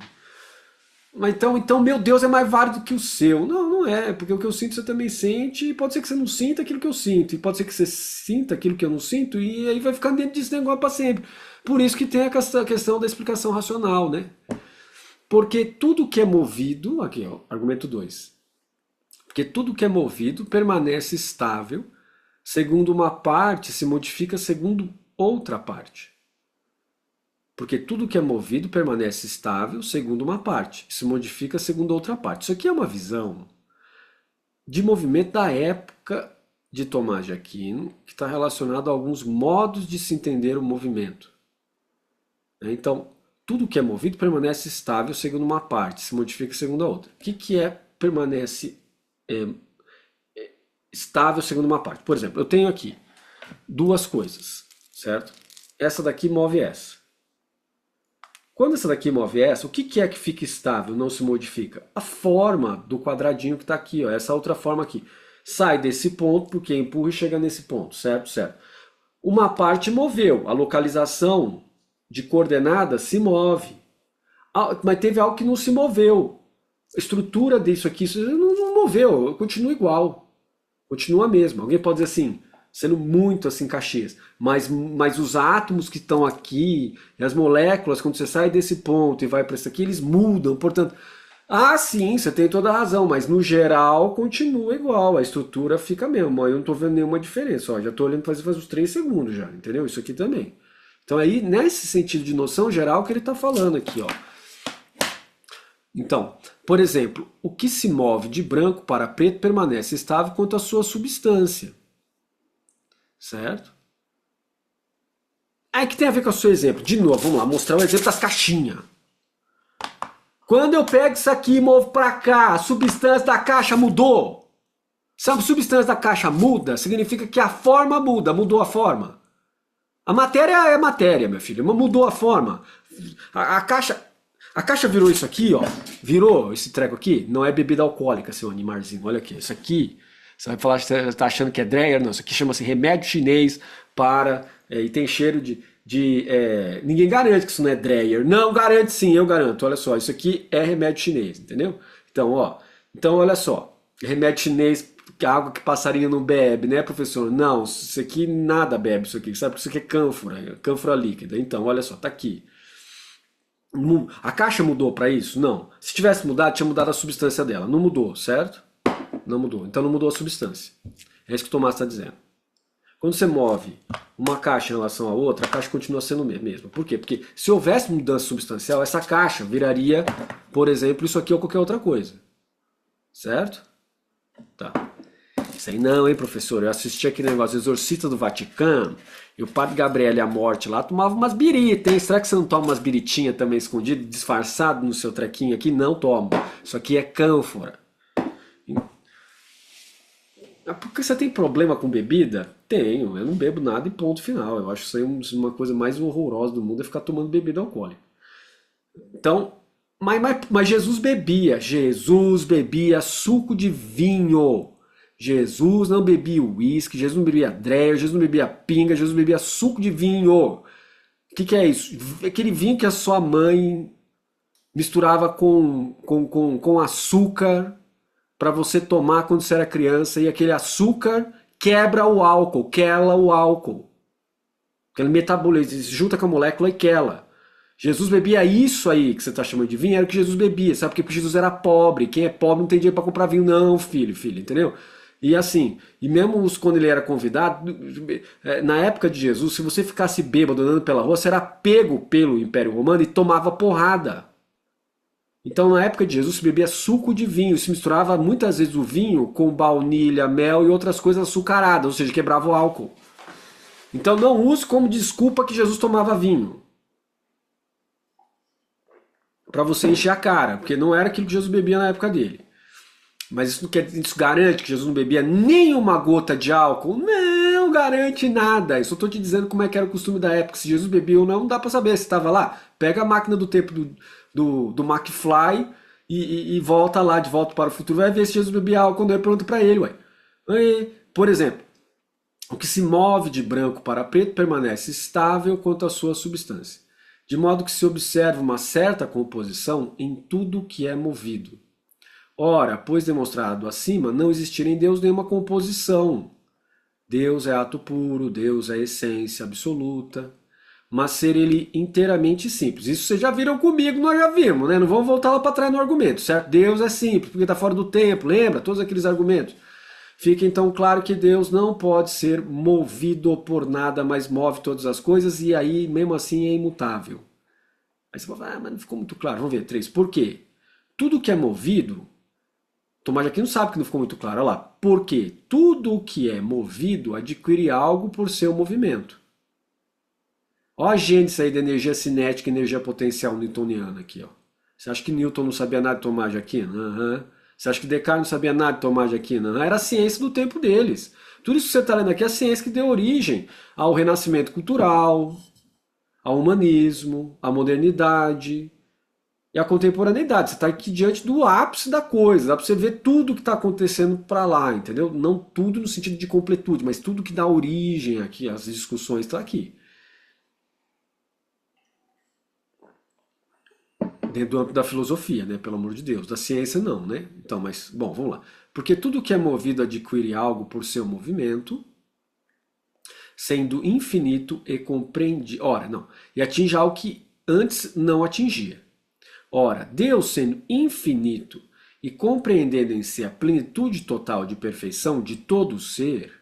Mas então, meu Deus é mais válido que o seu. Não, não é. Porque o que eu sinto você também sente. E pode ser que você não sinta aquilo que eu sinto. E pode ser que você sinta aquilo que eu não sinto. E aí vai ficar dentro desse negócio para sempre. Por isso que tem a questão da explicação racional, né? Porque tudo que é movido. Aqui, ó, argumento 2. Porque tudo que é movido permanece estável. Segundo uma parte, se modifica segundo outra parte. Porque tudo que é movido permanece estável segundo uma parte, se modifica segundo outra parte. Isso aqui é uma visão de movimento da época de Tomás de Aquino, que está relacionado a alguns modos de se entender o movimento. Então, tudo que é movido permanece estável segundo uma parte, se modifica segundo a outra. O que é permanece estável segundo uma parte? Por exemplo, eu tenho aqui duas coisas, certo? Essa daqui move essa. Quando essa daqui move essa, o que é que fica estável, não se modifica? A forma do quadradinho que está aqui, ó, essa outra forma aqui. Sai desse ponto porque empurra e chega nesse ponto, certo? Certo. Uma parte moveu, a localização de coordenadas se move. Mas teve algo que não se moveu. A estrutura disso aqui isso não moveu, continua igual. Continua mesmo. Alguém pode dizer assim, sendo muito assim Caxias, mas os átomos que estão aqui, e as moléculas, quando você sai desse ponto e vai para esse aqui, eles mudam, portanto... Ah, sim, você tem toda a razão, mas no geral continua igual, a estrutura fica mesmo, eu não estou vendo nenhuma diferença, ó, já estou olhando faz uns 3 segundos já, entendeu? Isso aqui também. Então aí, nesse sentido de noção geral que ele está falando aqui, ó. Então, por exemplo, o que se move de branco para preto permanece estável quanto à sua substância. Certo? Aí que tem a ver com o seu exemplo. De novo, vamos lá, mostrar o exemplo das caixinhas. Quando eu pego isso aqui e movo para cá, a substância da caixa mudou. Se a substância da caixa muda, significa que a forma muda, mudou a forma. A matéria é matéria, meu filho, mas mudou a forma. A caixa virou isso aqui, ó. Virou esse treco aqui. Não é bebida alcoólica, seu animarzinho. Olha aqui, isso aqui. Você vai falar que você está achando que é Dreyer? Não, isso aqui chama-se remédio chinês para... e tem cheiro de ninguém garante que isso não é Dreyer. Não, garante sim, eu garanto. Olha só, isso aqui é remédio chinês, entendeu? Então, ó. Então, olha só. Remédio chinês, água que passarinho não bebe, né, professor? Não, isso aqui nada bebe isso aqui. Sabe que isso aqui é cânfora líquida. Então, olha só, tá aqui. A caixa mudou para isso? Não. Se tivesse mudado, tinha mudado a substância dela. Não mudou, certo? Não mudou. Então não mudou a substância. É isso que o Tomás está dizendo. Quando você move uma caixa em relação à outra, a caixa continua sendo a mesma. Por quê? Porque se houvesse mudança substancial, essa caixa viraria, por exemplo, isso aqui ou qualquer outra coisa. Certo? Tá. Isso aí não, hein, professor? Eu assisti aquele negócio, Exorcista do Vaticano, e o padre Gabriel e a morte lá tomava umas biritas, hein? Será que você não toma umas biritinhas também escondidas, disfarçado no seu trequinho aqui? Não tomo. Isso aqui é cânfora. Porque você tem problema com bebida? Tenho, eu não bebo nada e ponto final. Eu acho isso aí uma coisa mais horrorosa do mundo é ficar tomando bebida alcoólica. Então, mas Jesus bebia suco de vinho. Jesus não bebia uísque, Jesus não bebia Dreyer, Jesus não bebia pinga, Jesus bebia suco de vinho. O que é isso? Aquele vinho que a sua mãe misturava com açúcar para você tomar quando você era criança, e aquele açúcar quebra o álcool, quela o álcool. Ele metaboliza, junta com a molécula e quela. Jesus bebia isso aí que você está chamando de vinho, era o que Jesus bebia, sabe? Porque Jesus era pobre. Quem é pobre não tem dinheiro para comprar vinho, não, filho, entendeu? E assim, e mesmo quando ele era convidado, na época de Jesus, se você ficasse bêbado andando pela rua, você era pego pelo Império Romano e tomava porrada. Então, na época de Jesus, se bebia suco de vinho, se misturava muitas vezes o vinho com baunilha, mel e outras coisas açucaradas, ou seja, quebrava o álcool. Então, não use como desculpa que Jesus tomava vinho para você encher a cara, porque não era aquilo que Jesus bebia na época dele. Mas isso garante que Jesus não bebia nenhuma gota de álcool? Não garante nada. Eu só estou te dizendo como é que era o costume da época. Se Jesus bebia ou não, não dá para saber. Se estava lá, pega a máquina do tempo do McFly e volta lá, de volta para o futuro. Vai ver se Jesus bebia álcool quando é pronto para ele. Ué. Por exemplo, o que se move de branco para preto permanece estável quanto à sua substância, de modo que se observa uma certa composição em tudo que é movido. Ora, pois demonstrado acima, não existir em Deus nenhuma composição. Deus é ato puro, Deus é essência absoluta, mas ser ele inteiramente simples. Isso vocês já viram comigo, nós já vimos, né? Não vamos voltar lá para trás no argumento, certo? Deus é simples, porque está fora do tempo, lembra? Todos aqueles argumentos. Fica então claro que Deus não pode ser movido por nada, mas move todas as coisas e aí, mesmo assim, é imutável. Aí você fala, mas não ficou muito claro. Vamos ver, 3. Por quê? Tudo que é movido, Tomás de Aquino sabe que não ficou muito claro. Olha lá. Porque tudo que é movido adquire algo por seu movimento. Olha a gênese aí da energia cinética e energia potencial newtoniana aqui. Ó. Você acha que Newton não sabia nada de Tomás de Aquino? Uhum. Você acha que Descartes não sabia nada de Tomás de Aquino? Uhum. Era a ciência do tempo deles. Tudo isso que você está lendo aqui é a ciência que deu origem ao renascimento cultural, ao humanismo, à modernidade e à contemporaneidade. Você está aqui diante do ápice da coisa, dá para você ver tudo que está acontecendo para lá, entendeu? Não tudo no sentido de completude, mas tudo que dá origem aqui, as discussões está aqui. Dentro do âmbito da filosofia, né? Pelo amor de Deus. Da ciência não, né? Então, mas, bom, vamos lá. Porque tudo que é movido adquire algo por seu movimento, sendo infinito e compreende. Ora, não. E atinge algo que antes não atingia. Ora, Deus sendo infinito e compreendendo em si a plenitude total de perfeição de todo o ser,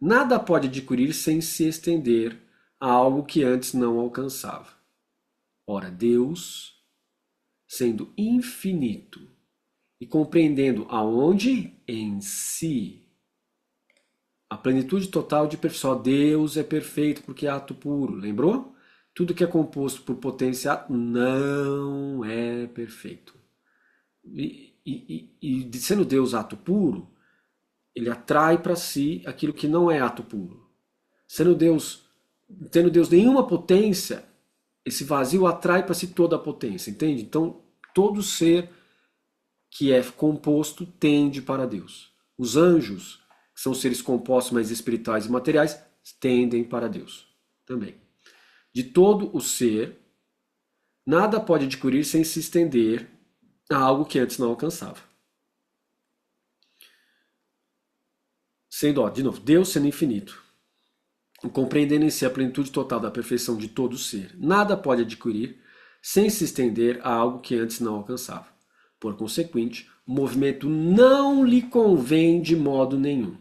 nada pode adquirir sem se estender a algo que antes não alcançava. Ora, Deus, sendo infinito e compreendendo aonde? Em si. A plenitude total de perfeição. Deus é perfeito porque é ato puro. Lembrou? Tudo que é composto por potência não é perfeito. E sendo Deus ato puro, ele atrai para si aquilo que não é ato puro. Tendo Deus nenhuma potência, esse vazio atrai para si toda a potência, entende? Então, todo ser que é composto tende para Deus. Os anjos, que são seres compostos, mas espirituais e materiais, tendem para Deus também. De todo o ser, nada pode adquirir sem se estender a algo que antes não alcançava. Sendo, de novo, Deus sendo infinito, compreendendo em si a plenitude total da perfeição de todo o ser, nada pode adquirir sem se estender a algo que antes não alcançava. Por consequente, o movimento não lhe convém de modo nenhum.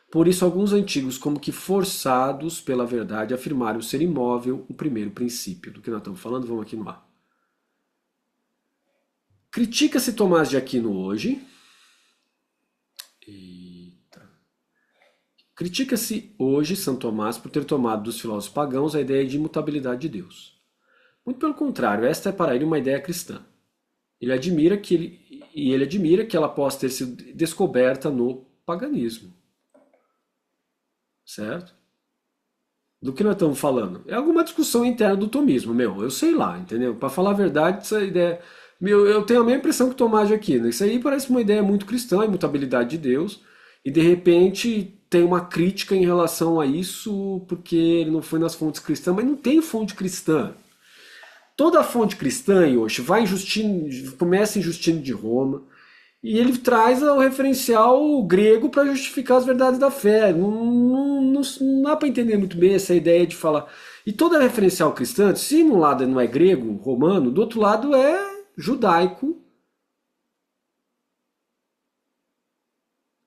Por isso, alguns antigos, como que forçados pela verdade, afirmaram ser imóvel o primeiro princípio. Do que nós estamos falando, vamos aqui no ar. Critica-se Tomás de Aquino hoje. Critica-se hoje São Tomás por ter tomado dos filósofos pagãos a ideia de imutabilidade de Deus. Muito pelo contrário, esta é para ele uma ideia cristã. Ele admira que ela possa ter sido descoberta no paganismo. Certo? Do que nós estamos falando? É alguma discussão interna do tomismo, eu sei lá, entendeu? Para falar a verdade, essa ideia... eu tenho a mesma impressão que Tomás de Aquino. Isso aí parece uma ideia muito cristã, a imutabilidade de Deus, e de repente tem uma crítica em relação a isso, porque ele não foi nas fontes cristãs, mas não tem fonte cristã. Toda a fonte cristã, Yoshi, começa em Justino de Roma, e ele traz o referencial grego para justificar as verdades da fé. Não dá para entender muito bem essa ideia de falar. E toda referencial cristã, se num lado não é grego, romano, do outro lado é judaico,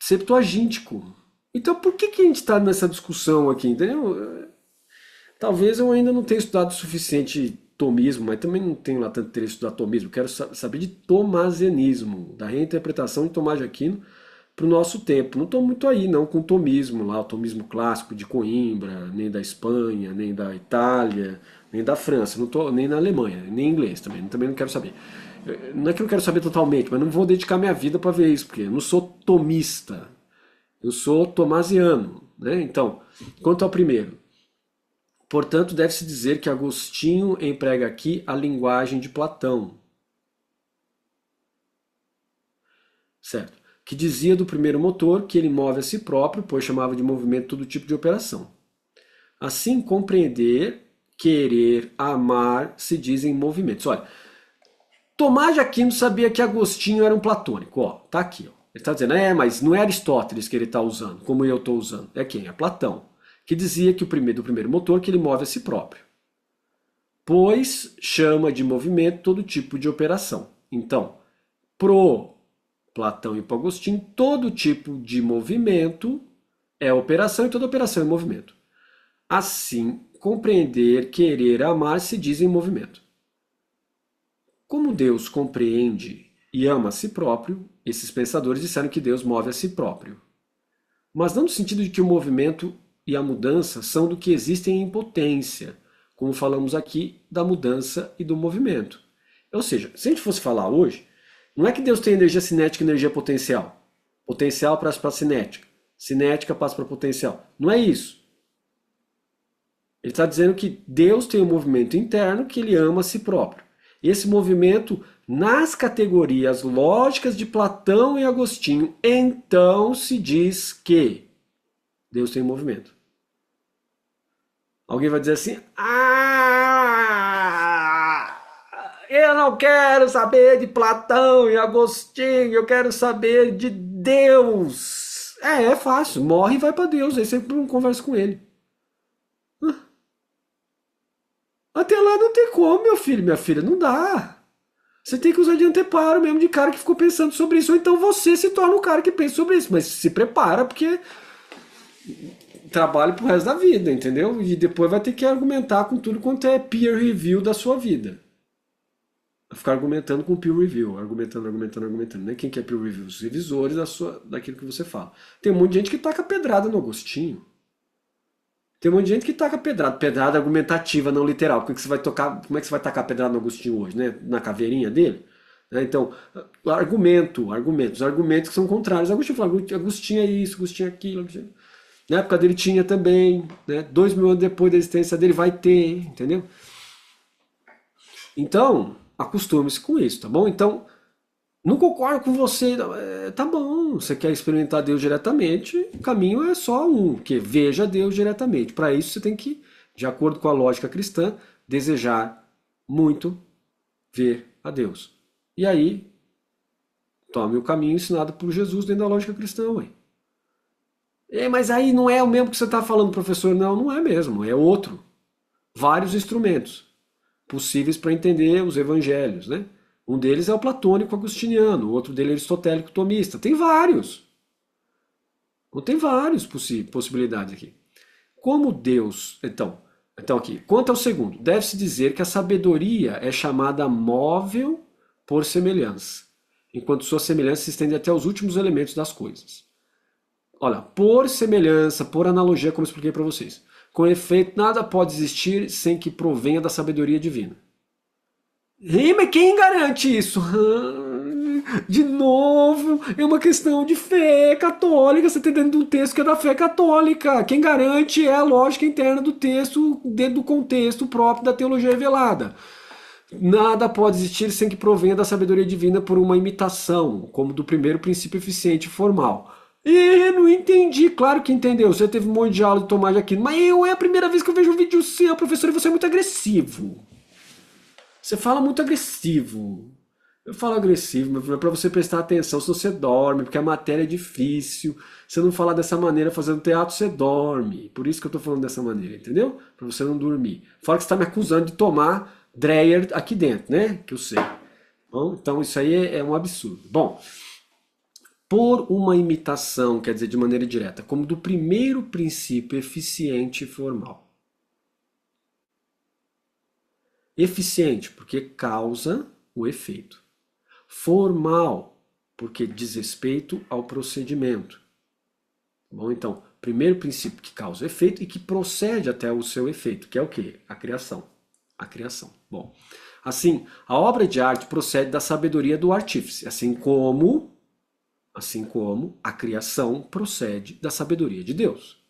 septuagíntico. Então por que a gente está nessa discussão aqui, entendeu? Talvez eu ainda não tenha estudado o suficiente tomismo, mas também não tenho lá tanto interesse em estudar tomismo. Quero saber de tomasianismo, da reinterpretação de Tomás de Aquino para o nosso tempo. Não estou muito aí não com o tomismo lá, o tomismo clássico de Coimbra, nem da Espanha, nem da Itália, nem da França, não tô, nem na Alemanha, nem inglês também não quero saber. Não é que eu não quero saber totalmente, mas não vou dedicar minha vida para ver isso, porque eu não sou tomista, eu sou tomasiano, né? Então, quanto ao primeiro, portanto, deve-se dizer que Agostinho emprega aqui a linguagem de Platão, certo? Que dizia do primeiro motor que ele move a si próprio, pois chamava de movimento todo tipo de operação. Assim, compreender, querer, amar se dizem movimentos. Olha, Tomás de Aquino sabia que Agostinho era um platônico, ó, tá aqui, ó. Ele está dizendo, mas não é Aristóteles que ele está usando, como eu estou usando. É quem? É Platão, que dizia que do primeiro motor que ele move a si próprio, pois chama de movimento todo tipo de operação. Então, pro Platão e pro Agostinho, todo tipo de movimento é operação e toda operação é movimento. Assim, compreender, querer, amar se dizem movimento. Como Deus compreende e ama a si próprio, esses pensadores disseram que Deus move a si próprio. Mas não no sentido de que o movimento e a mudança são do que existem em potência, como falamos aqui da mudança e do movimento. Ou seja, se a gente fosse falar hoje, não é que Deus tem energia cinética e energia potencial. Potencial passa para cinética. Cinética passa para potencial. Não é isso. Ele está dizendo que Deus tem um movimento interno que ele ama a si próprio. Esse movimento, nas categorias lógicas de Platão e Agostinho, então se diz que Deus tem um movimento. Alguém vai dizer assim, eu não quero saber de Platão e Agostinho, eu quero saber de Deus. É fácil, morre e vai para Deus, aí você não conversa com ele. Até lá não tem como, meu filho, minha filha, não dá. Você tem que usar de anteparo mesmo, de cara que ficou pensando sobre isso, ou então você se torna o cara que pensa sobre isso, mas se prepara, porque trabalho pro resto da vida, entendeu? E depois vai ter que argumentar com tudo quanto é peer review da sua vida. Vai ficar argumentando com peer review, argumentando. Né? Quem que é peer review? Os revisores daquilo que você fala. Tem um monte de gente que taca pedrada no Agostinho. Tem um monte de gente que taca pedrada argumentativa, não literal. Como é que você vai tacar pedrada no Agostinho hoje, né? Na caveirinha dele? Né? Então, os argumentos que são contrários. Agostinho fala, Agostinho é isso, Agostinho é aquilo. Agostinho... Na época dele tinha também, né? 2000 anos depois da existência dele vai ter, entendeu? Então, acostume-se com isso, tá bom? Então, não concordo com você, tá bom, você quer experimentar Deus diretamente, o caminho é só um, que veja Deus diretamente. Para isso você tem que, de acordo com a lógica cristã, desejar muito ver a Deus. E aí, tome o caminho ensinado por Jesus dentro da lógica cristã, ué. Mas aí não é o mesmo que você está falando, professor. Não, não é mesmo, é outro. Vários instrumentos possíveis para entender os evangelhos, né? Um deles é o platônico agostiniano, o outro dele é aristotélico tomista. Tem vários. Tem várias possibilidades aqui. Como Deus... Então aqui, quanto ao segundo, deve-se dizer que a sabedoria é chamada móvel por semelhança, enquanto sua semelhança se estende até os últimos elementos das coisas. Olha, por semelhança, por analogia, como eu expliquei para vocês. Com efeito, nada pode existir sem que provenha da sabedoria divina. Mas quem garante isso? De novo, é uma questão de fé católica. Você está dentro de um texto que é da fé católica. Quem garante é a lógica interna do texto, dentro do contexto próprio da teologia revelada. Nada pode existir sem que provenha da sabedoria divina por uma imitação, como do primeiro princípio eficiente e formal. Não entendi. Claro que entendeu. Você teve um monte de aula de Tomás de Aquino. Mas é a primeira vez que eu vejo um vídeo seu, professor, e você é muito agressivo. Você fala muito agressivo. Eu falo agressivo, meu filho, é para você prestar atenção, senão você dorme, porque a matéria é difícil. Se eu não falar dessa maneira fazendo teatro, você dorme. Por isso que eu tô falando dessa maneira, entendeu? Para você não dormir. Fala que você está me acusando de tomar Dreyer aqui dentro, né? Que eu sei. Bom, então isso aí é um absurdo. Bom, por uma imitação, quer dizer, de maneira direta, como do primeiro princípio eficiente e formal. Eficiente, porque causa o efeito. Formal, porque diz respeito ao procedimento. Bom, então, primeiro princípio que causa o efeito e que procede até o seu efeito, que é o quê? A criação. A criação. Bom, assim, a obra de arte procede da sabedoria do artífice, assim como a criação procede da sabedoria de Deus.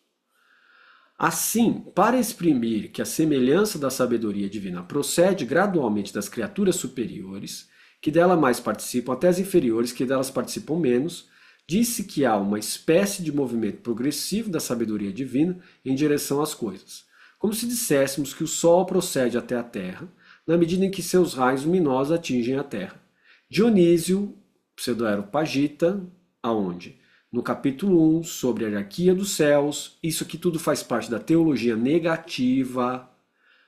Assim, para exprimir que a semelhança da sabedoria divina procede gradualmente das criaturas superiores, que dela mais participam, até as inferiores, que delas participam menos, disse que há uma espécie de movimento progressivo da sabedoria divina em direção às coisas. Como se disséssemos que o Sol procede até a Terra, na medida em que seus raios luminosos atingem a Terra. Dionísio, pseudo-areopagita, aonde? No capítulo 1, sobre a hierarquia dos céus, isso aqui tudo faz parte da teologia negativa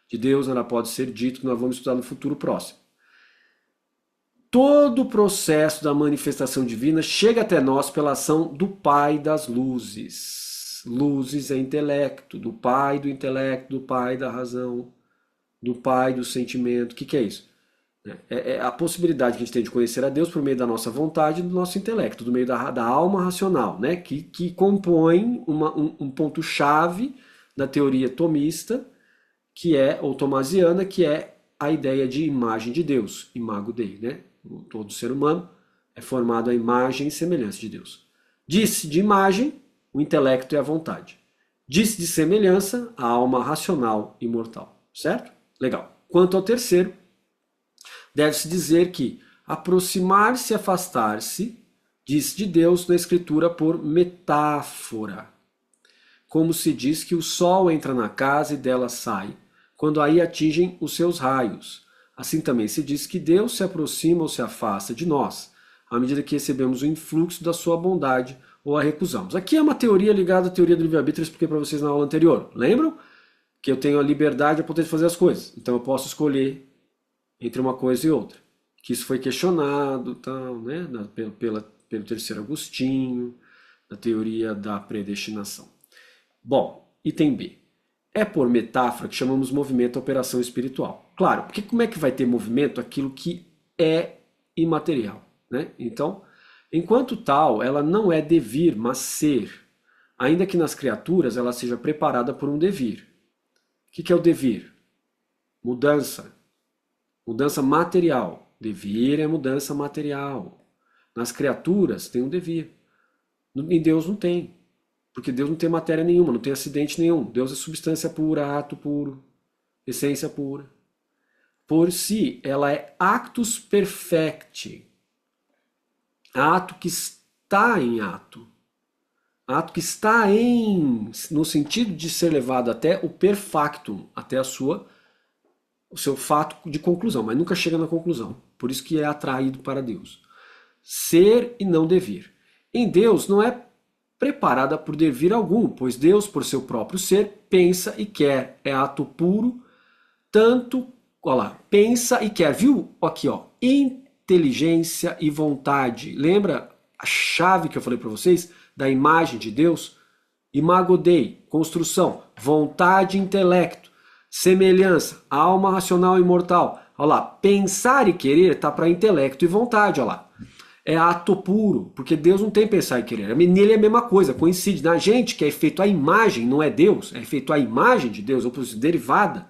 de Deus, nada pode ser dito, que nós vamos estudar no futuro próximo. Todo o processo da manifestação divina chega até nós pela ação do Pai das luzes. Luzes é intelecto, do Pai do intelecto, do Pai da razão, do Pai do sentimento. O que é isso? É a possibilidade que a gente tem de conhecer a Deus por meio da nossa vontade e do nosso intelecto, do meio da alma racional, né? que compõe um ponto-chave da teoria tomista, ou tomasiana, que é a ideia de imagem de Deus, imago Dei, né? Todo ser humano é formado à imagem e semelhança de Deus. Disse de imagem, o intelecto e a vontade. Disse de semelhança, a alma racional e mortal. Certo? Legal. Quanto ao terceiro, deve-se dizer que aproximar-se e afastar-se diz de Deus na Escritura por metáfora. Como se diz que o sol entra na casa e dela sai, quando aí atingem os seus raios. Assim também se diz que Deus se aproxima ou se afasta de nós, à medida que recebemos o influxo da sua bondade ou a recusamos. Aqui é uma teoria ligada à teoria do livre-arbítrio, eu expliquei para vocês na aula anterior. Lembram? Que eu tenho a liberdade e a potência de fazer as coisas. Então eu posso escolher entre uma coisa e outra. Que isso foi questionado, tal, né, pelo terceiro Agostinho, na teoria da predestinação. Bom, item B. É por metáfora que chamamos movimento a operação espiritual. Claro, porque como é que vai ter movimento aquilo que é imaterial, né? Então, enquanto tal, ela não é devir, mas ser. Ainda que nas criaturas ela seja preparada por um devir. O que é o devir? Mudança. Mudança material. Devir é mudança material. Nas criaturas tem um devir. Em Deus não tem. Porque Deus não tem matéria nenhuma, não tem acidente nenhum. Deus é substância pura, ato puro, essência pura. Por si, ela é actus perfecti. Ato que está em ato. Ato que está no sentido de ser levado até o perfactum, até o seu fato de conclusão, mas nunca chega na conclusão. Por isso que é atraído para Deus. Ser e não devir. Em Deus não é preparada por devir algum, pois Deus, por seu próprio ser, pensa e quer. É ato puro, tanto, olha lá, pensa e quer, viu? Aqui, ó, inteligência e vontade. Lembra a chave que eu falei para vocês da imagem de Deus? Imago Dei, construção, vontade e intelecto, semelhança, alma racional e mortal. Olha lá, pensar e querer está para intelecto e vontade, olha lá. É ato puro, porque Deus não tem pensar e querer. Nele é a mesma coisa, coincide. Na gente, que é feito a imagem, não é Deus, é feito a imagem de Deus, ou derivada,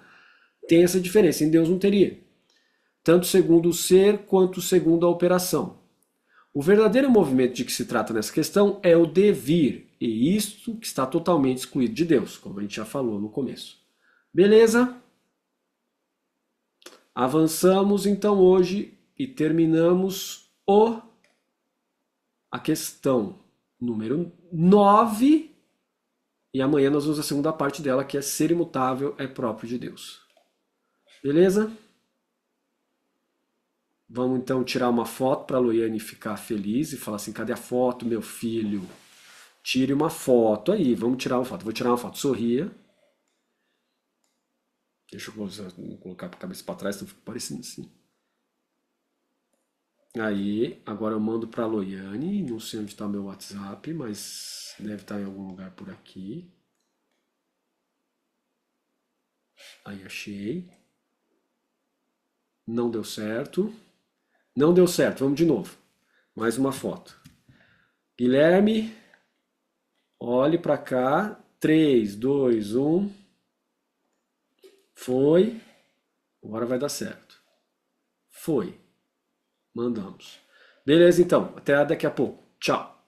tem essa diferença. Em Deus não teria. Tanto segundo o ser, quanto segundo a operação. O verdadeiro movimento de que se trata nessa questão é o devir, e isto que está totalmente excluído de Deus, como a gente já falou no começo. Beleza? Avançamos então hoje e terminamos a questão número 9, e amanhã nós vamos à segunda parte dela, que é ser imutável é próprio de Deus. Beleza? Vamos então tirar uma foto para a Loiane ficar feliz e falar assim: cadê a foto, meu filho? Tire uma foto aí, vamos tirar uma foto. Vou tirar uma foto. Sorria. Deixa eu colocar a cabeça para trás, não fica parecendo assim. Aí, agora eu mando para a Loiane. Não sei onde está meu WhatsApp, mas deve estar em algum lugar por aqui. Aí achei. Não deu certo. Não deu certo, vamos de novo. Mais uma foto. Guilherme, olhe para cá. 3, 2, 1. Foi. Agora vai dar certo. Foi. Mandamos. Beleza, então. Até daqui a pouco. Tchau.